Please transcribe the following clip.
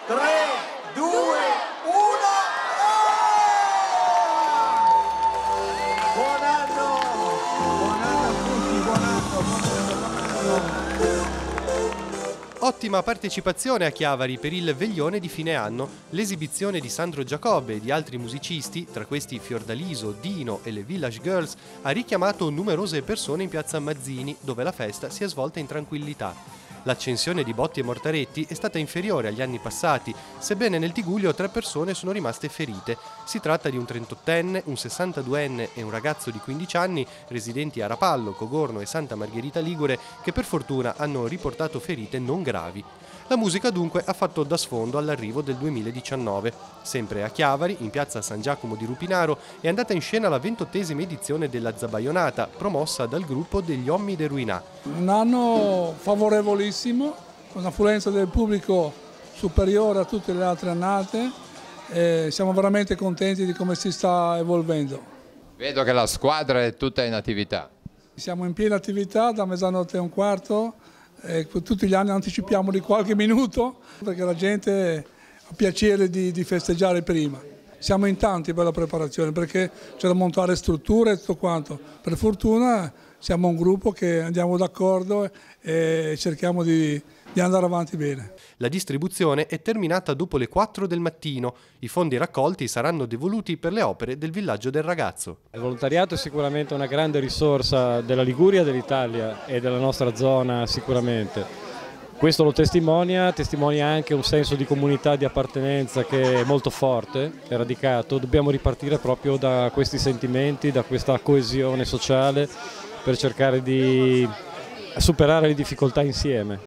3, 2, 1. Buon anno! Buon anno a tutti, buon anno! Ottima partecipazione a Chiavari per il veglione di fine anno. L'esibizione di Sandro Giacobbe e di altri musicisti, tra questi Fiordaliso, Dino e le Village Girls, ha richiamato numerose persone in piazza Mazzini, dove la festa si è svolta in tranquillità. L'accensione di botti e mortaretti è stata inferiore agli anni passati, sebbene nel Tigullio 3 persone sono rimaste ferite. Si tratta di un 38enne, un 62enne e un ragazzo di 15 anni, residenti a Rapallo, Cogorno e Santa Margherita Ligure, che per fortuna hanno riportato ferite non gravi. La musica dunque ha fatto da sfondo all'arrivo del 2019. Sempre a Chiavari, in piazza San Giacomo di Rupinaro, è andata in scena la 28ª edizione della Zabaionata, promossa dal gruppo degli Ommi de Ruinà. Un anno favorevolissimo, con un'affluenza del pubblico superiore a tutte le altre annate e siamo veramente contenti di come si sta evolvendo. Vedo che la squadra è tutta in attività. Siamo in piena attività da mezzanotte e un quarto. Tutti gli anni anticipiamo di qualche minuto perché la gente ha piacere di festeggiare prima. Siamo in tanti per la preparazione perché c'è da montare strutture e tutto quanto. Per fortuna siamo un gruppo che andiamo d'accordo e cerchiamo di andare avanti bene. La distribuzione è terminata dopo le 4 del mattino. I fondi raccolti saranno devoluti per le opere del Villaggio del Ragazzo. Il volontariato è sicuramente una grande risorsa della Liguria, dell'Italia e della nostra zona sicuramente. Questo lo testimonia anche un senso di comunità, di appartenenza che è molto forte, è radicato. Dobbiamo ripartire proprio da questi sentimenti, da questa coesione sociale per cercare di superare le difficoltà insieme.